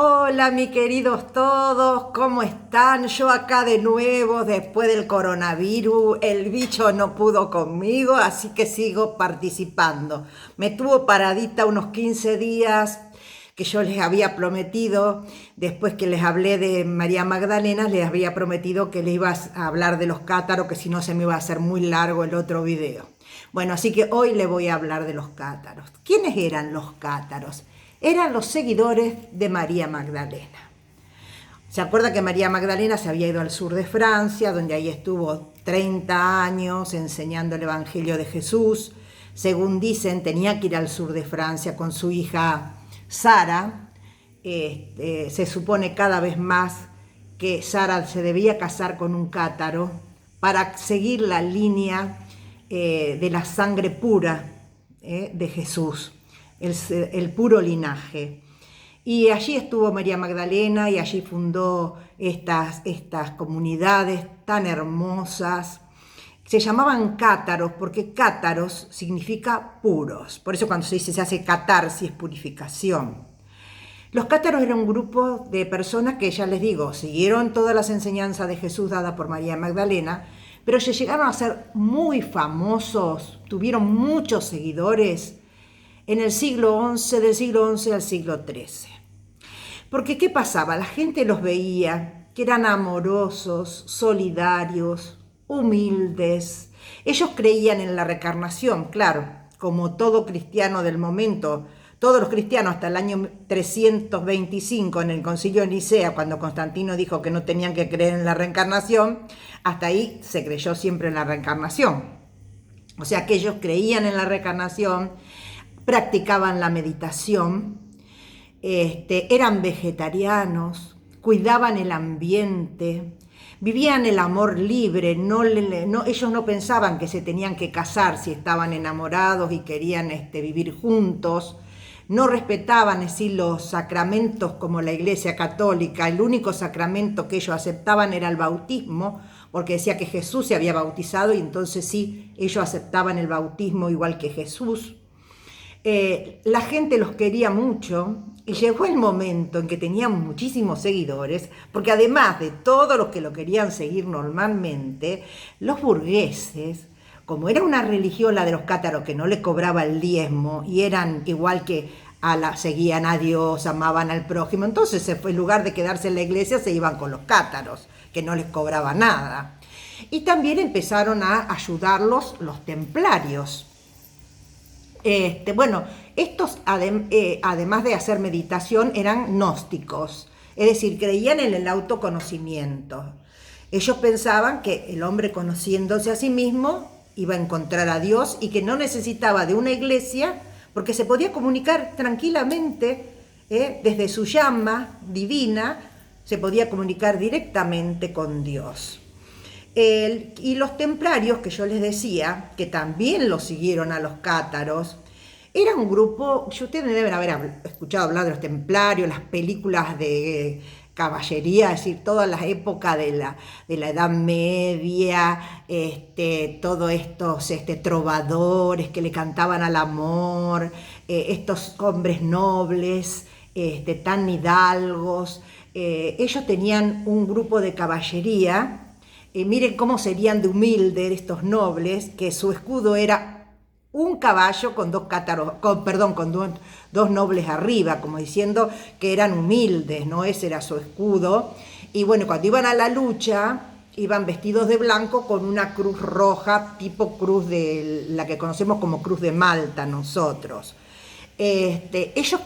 Hola, mis queridos todos, ¿cómo están? Yo acá de nuevo, después del coronavirus, el bicho no pudo conmigo, así que sigo participando. Me tuvo paradita unos 15 días que yo les había prometido, después que les hablé de María Magdalena, les había prometido que les iba a hablar de los cátaros, que si no se me iba a hacer muy largo el otro video. Bueno, así que hoy les voy a hablar de los cátaros. ¿Quiénes eran los cátaros? Eran los seguidores de María Magdalena. ¿Se acuerda que María Magdalena se había ido al sur de Francia, donde ahí estuvo 30 años enseñando el Evangelio de Jesús? Según dicen, tenía que ir al sur de Francia con su hija Sara. Se supone cada vez más que Sara se debía casar con un cátaro para seguir la línea de la sangre pura de Jesús, el puro linaje. Y allí estuvo María Magdalena y allí fundó estas comunidades tan hermosas. Se llamaban cátaros porque cátaros significa puros. Por eso cuando se dice se hace catarsis, purificación. Los cátaros eran un grupo de personas que, ya les digo, siguieron todas las enseñanzas de Jesús dadas por María Magdalena, pero se llegaron a ser muy famosos, tuvieron muchos seguidores en el siglo XI, del siglo XI al siglo XIII. Porque ¿qué pasaba? La gente los veía que eran amorosos, solidarios, humildes. Ellos creían en la reencarnación, claro, como todo cristiano del momento. Todos los cristianos hasta el año 325 en el Concilio de Nicea, cuando Constantino dijo que no tenían que creer en la reencarnación, hasta ahí se creyó siempre en la reencarnación. O sea que ellos creían en la reencarnación, practicaban la meditación, eran vegetarianos, cuidaban el ambiente, vivían el amor libre, ellos no pensaban que se tenían que casar si estaban enamorados y querían vivir juntos. No respetaban los sacramentos como la Iglesia Católica. El único sacramento que ellos aceptaban era el bautismo, porque decía que Jesús se había bautizado y entonces sí, ellos aceptaban el bautismo igual que Jesús. La gente los quería mucho y llegó el momento en que tenían muchísimos seguidores, porque además de todos los que lo querían seguir normalmente, los burgueses, como era una religión la de los cátaros que no les cobraba el diezmo y eran igual que seguían a Dios, amaban al prójimo, entonces en lugar de quedarse en la iglesia se iban con los cátaros, que no les cobraba nada. Y también empezaron a ayudarlos los templarios. Estos además de hacer meditación eran gnósticos, es decir, creían en el autoconocimiento. Ellos pensaban que el hombre conociéndose a sí mismo iba a encontrar a Dios y que no necesitaba de una iglesia porque se podía comunicar tranquilamente desde su llama divina, se podía comunicar directamente con Dios. Y los templarios, que yo les decía, que también los siguieron a los cátaros, era un grupo, ustedes deben haber escuchado hablar de los templarios, las películas de caballería, es decir, todas las épocas de la Edad Media, todos estos trovadores que le cantaban al amor, estos hombres nobles, tan hidalgos. Ellos tenían un grupo de caballería. Miren cómo serían de humildes estos nobles, que su escudo era un caballo con dos cátaros, con dos nobles arriba, como diciendo que eran humildes, ¿no? Ese era su escudo. Y bueno, cuando iban a la lucha, iban vestidos de blanco con una cruz roja, tipo cruz de la que conocemos como cruz de Malta nosotros. Ellos,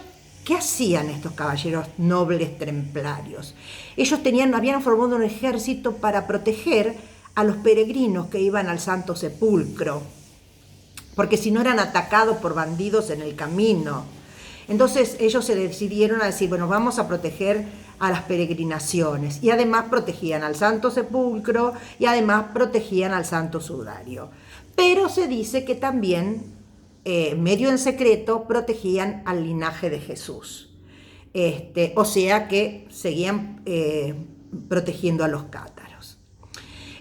¿qué hacían estos caballeros nobles templarios? Ellos habían formado un ejército para proteger a los peregrinos que iban al Santo Sepulcro, porque si no eran atacados por bandidos en el camino. Entonces ellos se decidieron a decir, bueno, vamos a proteger a las peregrinaciones. Y además protegían al Santo Sepulcro y además protegían al Santo Sudario. Pero se dice que también, medio en secreto, protegían al linaje de Jesús. O sea que seguían protegiendo a los cátaros.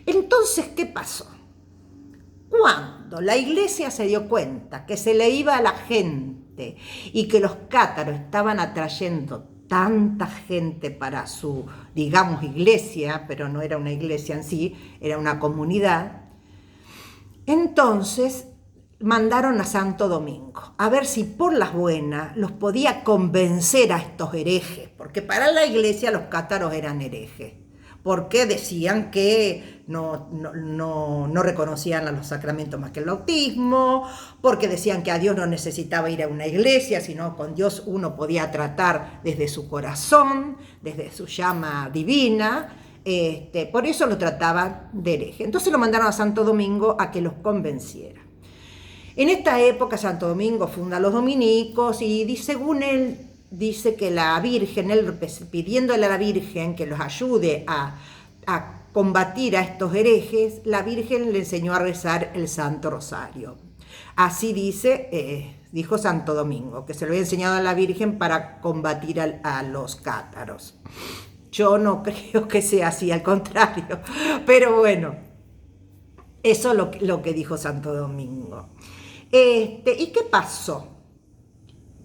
Entonces, ¿qué pasó? Cuando la iglesia se dio cuenta que se le iba a la gente y que los cátaros estaban atrayendo tanta gente para su, digamos, iglesia, pero no era una iglesia en sí, era una comunidad. Entonces mandaron a Santo Domingo a ver si por las buenas los podía convencer a estos herejes, porque para la iglesia los cátaros eran herejes, porque decían que no reconocían a los sacramentos más que el bautismo, porque decían que a Dios no necesitaba ir a una iglesia, sino con Dios uno podía tratar desde su corazón, desde su llama divina. Por eso lo trataban de hereje. Entonces lo mandaron a Santo Domingo a que los convenciera. En esta época Santo Domingo funda a los dominicos y según él dice que la Virgen, él pidiéndole a la Virgen que los ayude a combatir a estos herejes, la Virgen le enseñó a rezar el Santo Rosario. Así dijo Santo Domingo, que se lo había enseñado a la Virgen para combatir a los cátaros. Yo no creo que sea así, al contrario, pero bueno, eso es lo que dijo Santo Domingo. ¿Y qué pasó?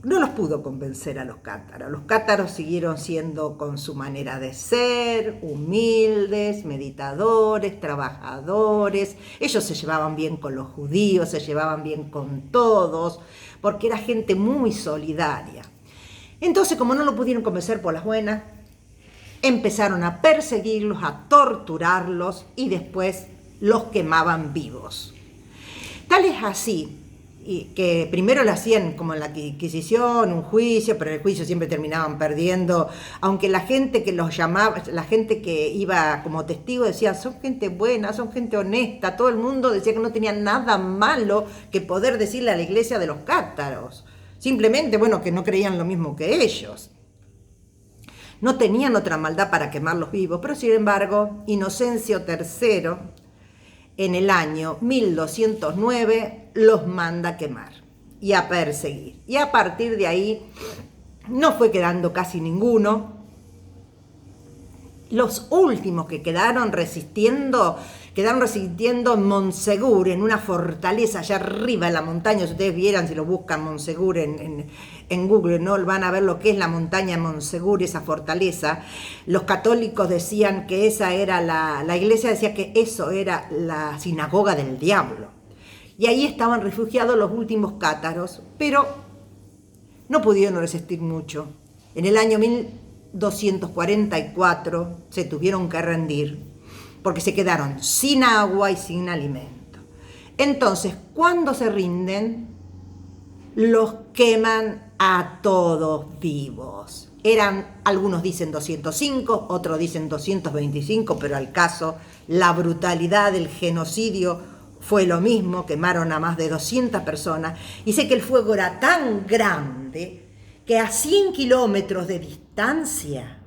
No los pudo convencer a los cátaros. Los cátaros siguieron siendo con su manera de ser, humildes, meditadores, trabajadores. Ellos se llevaban bien con los judíos, se llevaban bien con todos, porque era gente muy solidaria. Entonces, como no lo pudieron convencer por las buenas, empezaron a perseguirlos, a torturarlos y después los quemaban vivos. Tal es así y que primero lo hacían como en la Inquisición, un juicio, pero en el juicio siempre terminaban perdiendo, aunque la gente que los llamaba, la gente que iba como testigo decía, son gente buena, son gente honesta, todo el mundo decía que no tenía nada malo que poder decirle a la iglesia de los cátaros, simplemente, bueno, que no creían lo mismo que ellos. No tenían otra maldad para quemarlos vivos, pero sin embargo, Inocencio III, en el año 1209, los manda a quemar y a perseguir. Y a partir de ahí no fue quedando casi ninguno. Los últimos que quedaron resistiendo en Montsegur, en una fortaleza allá arriba en la montaña. Si ustedes vieran, si lo buscan Montsegur en Google, ¿no? Van a ver lo que es la montaña de Montsegur, esa fortaleza. Los católicos decían que esa era la iglesia decía que eso era la sinagoga del diablo. Y ahí estaban refugiados los últimos cátaros, pero no pudieron resistir mucho. En el año 1244 se tuvieron que rendir porque se quedaron sin agua y sin alimento. Entonces, cuando se rinden, los queman a todos vivos. Algunos dicen 205, otros dicen 225, pero al caso, la brutalidad del genocidio fue lo mismo, quemaron a más de 200 personas. Y sé que el fuego era tan grande que a 100 kilómetros de distancia,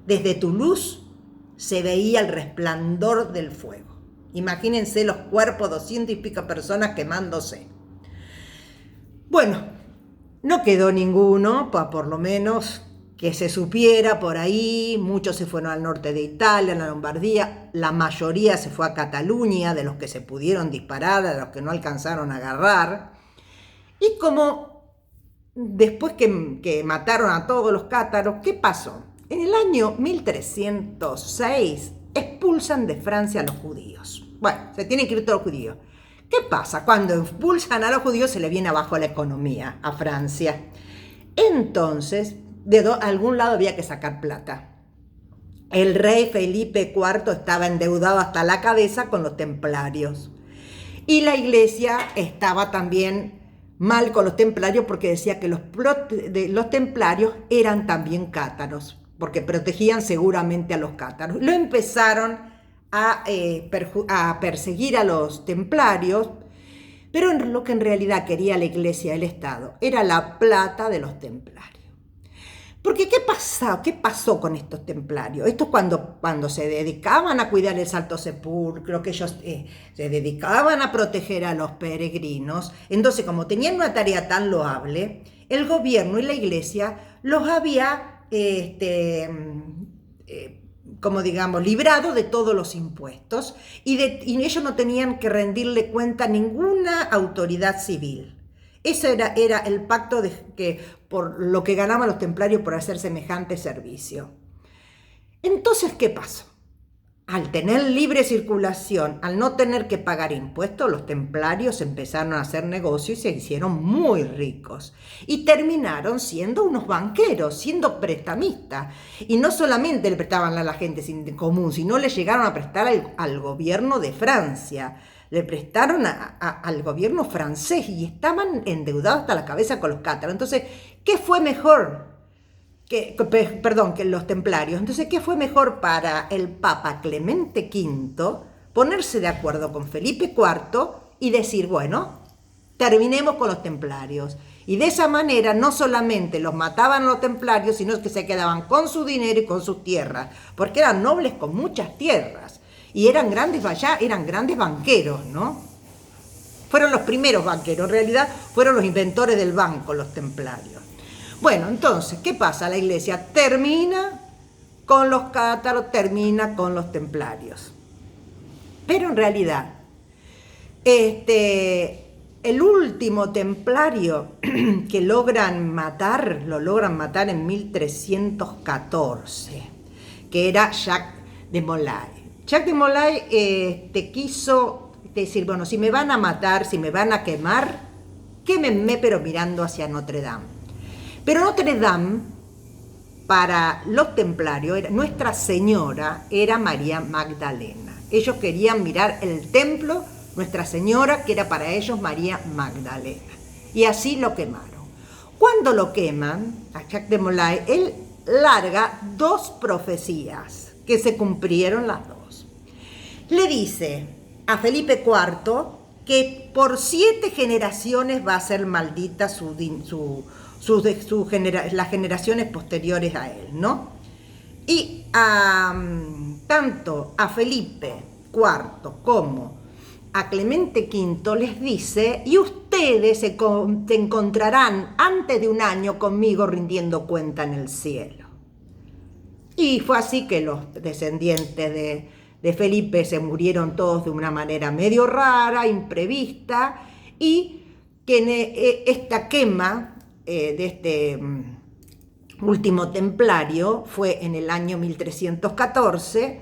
desde Toulouse, se veía el resplandor del fuego. Imagínense los cuerpos, 200 y pico personas quemándose. Bueno, no quedó ninguno, por lo menos que se supiera por ahí. Muchos se fueron al norte de Italia, a la Lombardía. La mayoría se fue a Cataluña, de los que se pudieron disparar, de los que no alcanzaron a agarrar. Y como después que mataron a todos los cátaros, ¿qué pasó? En el año 1306 expulsan de Francia a los judíos. Bueno, se tienen que ir todos los judíos. ¿Qué pasa? Cuando expulsan a los judíos se le viene abajo la economía a Francia. Entonces, de algún lado había que sacar plata. El rey Felipe IV estaba endeudado hasta la cabeza con los templarios. Y la iglesia estaba también mal con los templarios porque decía que los templarios eran también cátaros, porque protegían seguramente a los cátaros. Lo empezaron a perseguir a los templarios, pero lo que en realidad quería la iglesia y el Estado era la plata de los templarios. Porque ¿qué pasó con estos templarios? Estos cuando se dedicaban a cuidar el Santo Sepulcro, que ellos se dedicaban a proteger a los peregrinos, entonces como tenían una tarea tan loable, el gobierno y la iglesia los había como digamos, librado de todos los impuestos y ellos no tenían que rendirle cuenta a ninguna autoridad civil. Ese era el pacto por lo que ganaban los templarios por hacer semejante servicio. Entonces, ¿qué pasó? Al tener libre circulación, al no tener que pagar impuestos, los templarios empezaron a hacer negocios y se hicieron muy ricos. Y terminaron siendo unos banqueros, siendo prestamistas. Y no solamente le prestaban a la gente común, sino le llegaron a prestar al gobierno de Francia. Le prestaron al gobierno francés y estaban endeudados hasta la cabeza con los cátaros. Entonces, ¿qué fue mejor? Que los templarios. Entonces, ¿qué fue mejor para el Papa Clemente V? Ponerse de acuerdo con Felipe IV y decir, bueno, terminemos con los templarios. Y de esa manera no solamente los mataban los templarios, sino que se quedaban con su dinero y con sus tierras, porque eran nobles con muchas tierras y eran grandes banqueros, ¿no? Fueron los primeros banqueros, en realidad fueron los inventores del banco, los templarios. Bueno, entonces, ¿qué pasa? La iglesia termina con los cátaros, termina con los templarios. Pero en realidad, el último templario que lo logran matar en 1314, que era Jacques de Molay. Jacques de Molay quiso decir, bueno, si me van a matar, si me van a quemar, quémenme pero mirando hacia Notre Dame. Pero Notre Dame, para los templarios, Nuestra Señora era María Magdalena. Ellos querían mirar el templo, Nuestra Señora, que era para ellos María Magdalena. Y así lo quemaron. Cuando lo queman, a Jacques de Molay, él larga 2 profecías, que se cumplieron las 2. Le dice a Felipe IV que por 7 generaciones va a ser maldita las generaciones posteriores a él, ¿no? Y tanto a Felipe IV como a Clemente V les dice, y ustedes se encontrarán antes de un año conmigo rindiendo cuenta en el cielo. Y fue así que los descendientes de Felipe se murieron todos de una manera medio rara, imprevista, y que esta quema de este último templario fue en el año 1314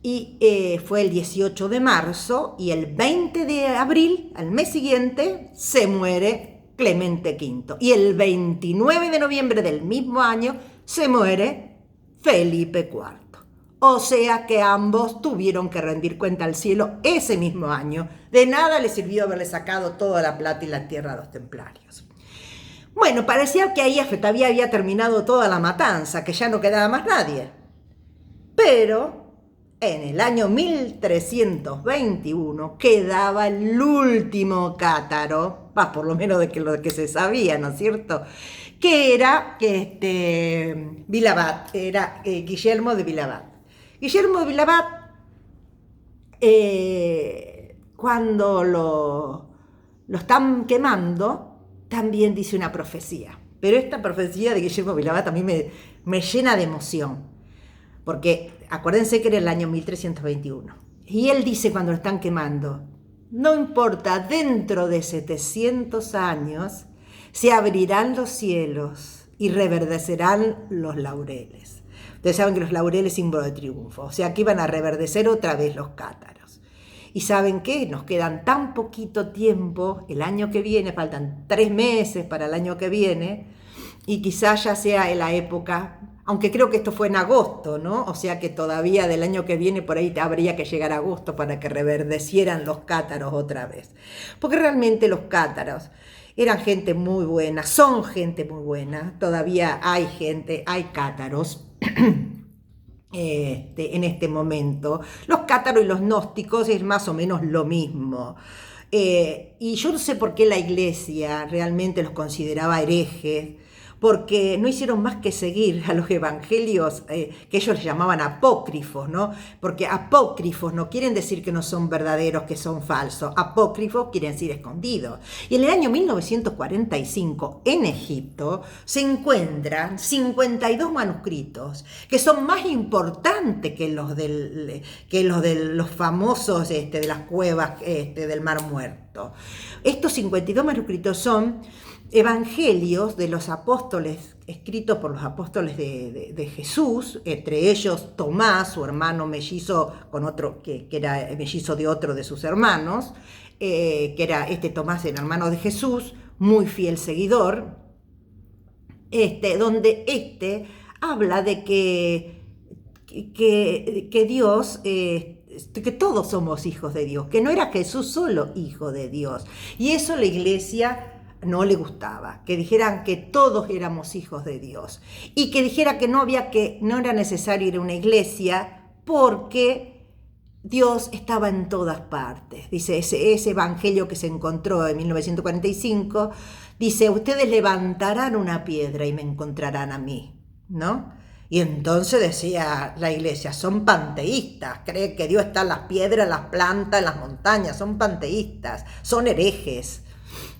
y fue el 18 de marzo y el 20 de abril, al mes siguiente, se muere Clemente V. Y el 29 de noviembre del mismo año se muere Felipe IV. O sea que ambos tuvieron que rendir cuenta al cielo ese mismo año. De nada les sirvió haberle sacado toda la plata y la tierra a los templarios. Bueno, parecía que ahí había terminado toda la matanza, que ya no quedaba más nadie. Pero en el año 1321 quedaba el último cátaro, por lo menos de lo que se sabía, ¿no es cierto? Que era Villabat, era Guillermo de Villabat. Guillermo de Villabat, cuando lo están quemando, también dice una profecía. Pero esta profecía de Guillermo Villabat a mí me llena de emoción. Porque acuérdense que era el año 1321. Y él dice cuando lo están quemando, no importa, dentro de 700 años se abrirán los cielos y reverdecerán los laureles. Ustedes saben que los laureles es símbolo de triunfo. O sea que iban a reverdecer otra vez los cátaros. ¿Y saben qué? Nos quedan tan poquito tiempo, el año que viene, faltan 3 meses para el año que viene, y quizás ya sea en la época, aunque creo que esto fue en agosto, ¿no? O sea que todavía del año que viene por ahí habría que llegar a agosto para que reverdecieran los cátaros otra vez. Porque realmente los cátaros eran gente muy buena, son gente muy buena, todavía hay cátaros en este momento. Los cátaros y los gnósticos es más o menos lo mismo. Y yo no sé por qué la iglesia realmente los consideraba herejes, porque no hicieron más que seguir a los evangelios que ellos les llamaban apócrifos, ¿no? Porque apócrifos no quieren decir que no son verdaderos, que son falsos. Apócrifos quieren decir escondidos. Y en el año 1945, en Egipto, se encuentran 52 manuscritos que son más importantes que los de los famosos de las cuevas del Mar Muerto. Estos 52 manuscritos son evangelios de los apóstoles, escritos por los apóstoles de Jesús, entre ellos Tomás, su hermano mellizo, con otro que era mellizo de otro de sus hermanos, que era Tomás, el hermano de Jesús, muy fiel seguidor, donde habla de que Dios, que todos somos hijos de Dios, que no era Jesús solo hijo de Dios. Y eso la iglesia no le gustaba, que dijeran que todos éramos hijos de Dios y que dijera que no era necesario ir a una iglesia porque Dios estaba en todas partes. Dice ese evangelio que se encontró en 1945, dice, ustedes levantarán una piedra y me encontrarán a mí, ¿no? Y entonces decía la iglesia, son panteístas, creen que Dios está en las piedras, en las plantas, en las montañas, son panteístas, son herejes.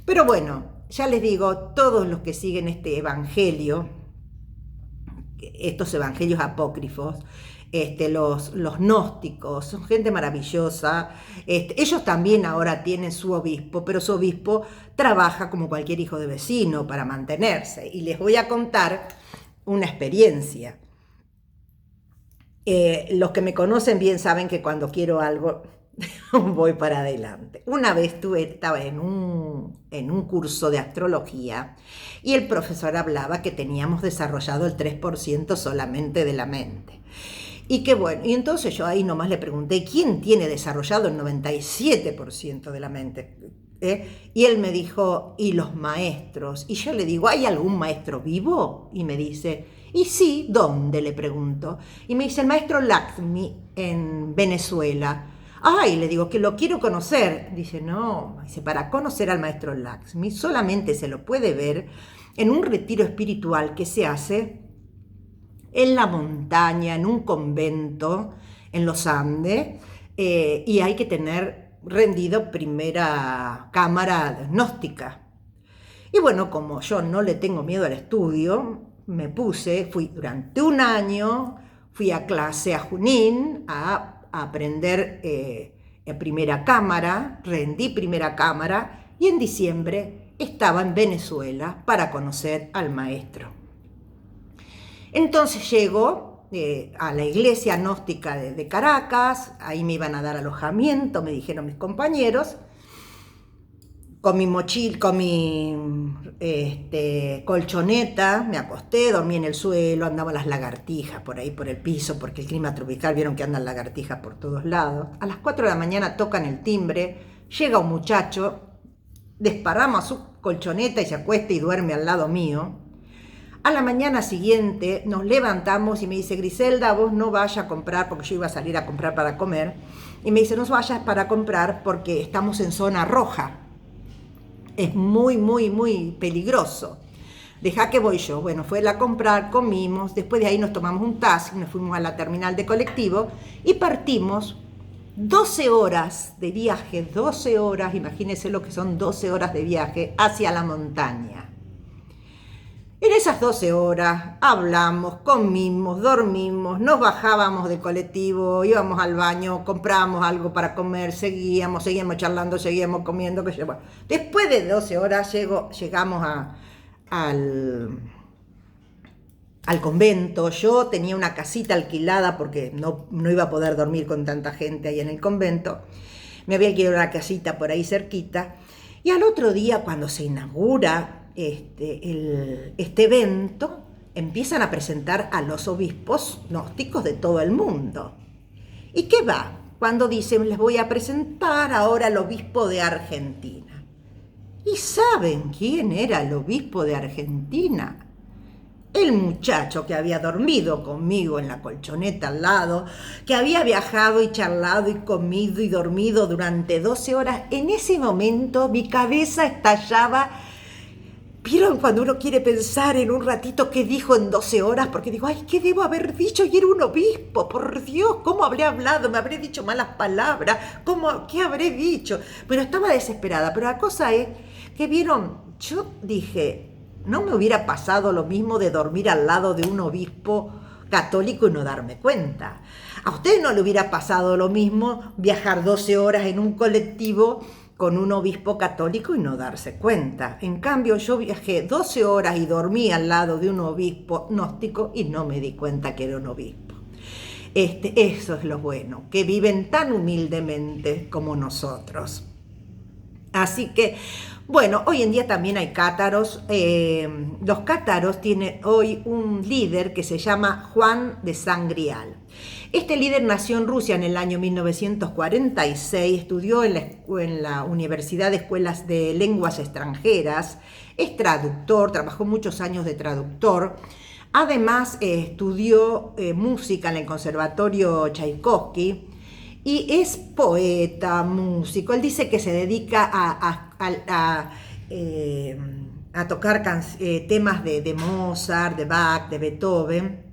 Pero bueno, ya les digo, todos los que siguen este evangelio, estos evangelios apócrifos, los gnósticos, son gente maravillosa. Ellos también ahora tienen su obispo, pero su obispo trabaja como cualquier hijo de vecino para mantenerse. Y les voy a contar una experiencia. Los que me conocen bien saben que cuando quiero algo voy para adelante. Una vez estaba en un curso de astrología y el profesor hablaba que teníamos desarrollado el 3% solamente de la mente. Y que bueno, y entonces yo ahí nomás le pregunté, ¿quién tiene desarrollado el 97% de la mente? Y él me dijo, y los maestros. Y yo le digo, ¿hay algún maestro vivo? Y me dice, y sí, ¿dónde? Le pregunto. Y me dice, el maestro Lakshmi en Venezuela. Ay, le digo, que lo quiero conocer. Dice, no, dice, para conocer al maestro Lakshmi solamente se lo puede ver en un retiro espiritual que se hace en la montaña, en un convento, en los Andes, y hay que tener rendido primera cámara gnóstica. Y bueno, como yo no le tengo miedo al estudio, fui durante un año, fui a clase a Junín a aprender primera cámara, rendí primera cámara y en diciembre estaba en Venezuela para conocer al maestro. Entonces llego a la iglesia gnóstica de Caracas, ahí me iban a dar alojamiento, me dijeron mis compañeros, con mi mochila, con mi colchoneta, me acosté, dormí en el suelo, andaban las lagartijas por ahí, por el piso, porque el clima tropical, vieron que andan lagartijas por todos lados. A las 4 de la mañana tocan el timbre, llega un muchacho, desparrama su colchoneta y se acuesta y duerme al lado mío. A la mañana siguiente nos levantamos y me dice, Griselda, vos no vayas a comprar, porque yo iba a salir a comprar para comer, y me dice, no vayas para comprar porque estamos en zona roja. Es muy, muy, muy peligroso. Deja que voy yo. Bueno, fue a comprar, comimos, después de ahí nos tomamos un taxi, nos fuimos a la terminal de colectivo y partimos 12 horas de viaje, 12 horas, imagínense lo que son 12 horas de viaje hacia la montaña. En esas 12 horas hablamos, comimos, dormimos, nos bajábamos del colectivo, íbamos al baño, comprábamos algo para comer, seguíamos charlando, seguíamos comiendo. Después de 12 horas llegamos al convento. Yo tenía una casita alquilada porque no iba a poder dormir con tanta gente ahí en el convento. Me había alquilado una casita por ahí cerquita. Y al otro día, cuando se inaugura este evento, empiezan a presentar a los obispos gnósticos de todo el mundo. ¿Y qué va? Cuando dicen, les voy a presentar ahora al obispo de Argentina. ¿Y saben quién era el obispo de Argentina? El muchacho que había dormido conmigo en la colchoneta al lado, que había viajado y charlado y comido y dormido durante 12 horas. En ese momento mi cabeza estallaba ¿Vieron cuando uno quiere pensar en un ratito qué dijo en 12 horas? Porque digo, ay, ¿qué debo haber dicho? Y era un obispo, por Dios, ¿cómo habré hablado? ¿Me habré dicho malas palabras? ¿Qué habré dicho? Pero estaba desesperada. Pero la cosa es que, ¿vieron? Yo dije, no me hubiera pasado lo mismo de dormir al lado de un obispo católico y no darme cuenta. A usted no le hubiera pasado lo mismo viajar 12 horas en un colectivo con un obispo católico y no darse cuenta. En cambio, yo viajé 12 horas y dormí al lado de un obispo gnóstico y no me di cuenta que era un obispo. Eso es lo bueno, que viven tan humildemente como nosotros. Así que, bueno, hoy en día también hay cátaros. Los cátaros tienen hoy un líder que se llama Juan de Sangrial. Este líder nació en Rusia en el año 1946, estudió en la Universidad de Escuelas de Lenguas Extranjeras, es traductor, trabajó muchos años de traductor. Además, estudió música en el Conservatorio Tchaikovsky y es poeta, músico. Él dice que se dedica a tocar temas de Mozart, de Bach, de Beethoven,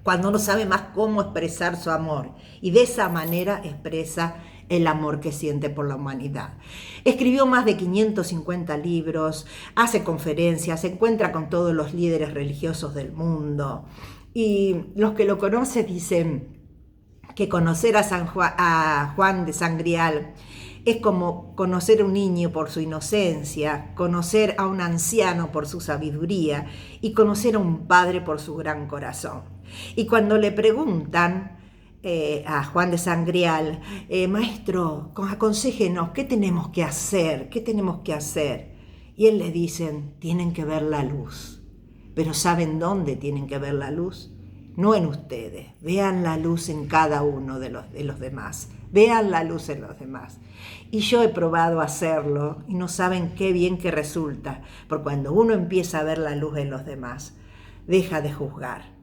cuando no sabe más cómo expresar su amor. Y de esa manera expresa el amor que siente por la humanidad. Escribió más de 550 libros, hace conferencias, se encuentra con todos los líderes religiosos del mundo. Y los que lo conocen dicen que conocer a Juan de Sangrial es como conocer a un niño por su inocencia, conocer a un anciano por su sabiduría y conocer a un padre por su gran corazón. Y cuando le preguntan a Juan de Sangrial, maestro, aconséjenos, ¿qué tenemos que hacer? ¿Qué tenemos que hacer? Y él les dice, tienen que ver la luz. Pero ¿saben dónde tienen que ver la luz? No en ustedes. Vean la luz en cada uno de los demás. Vean la luz en los demás. Y yo he probado hacerlo y no saben qué bien que resulta. Porque cuando uno empieza a ver la luz en los demás, deja de juzgar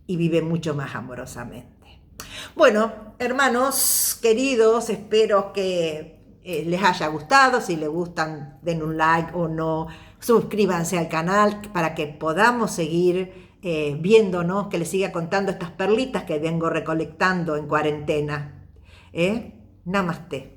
y vive mucho más amorosamente. Bueno, hermanos queridos, espero que les haya gustado. Si les gustan, den un like o no. Suscríbanse al canal para que podamos seguir viéndonos, que les siga contando estas perlitas que vengo recolectando en cuarentena. Namaste.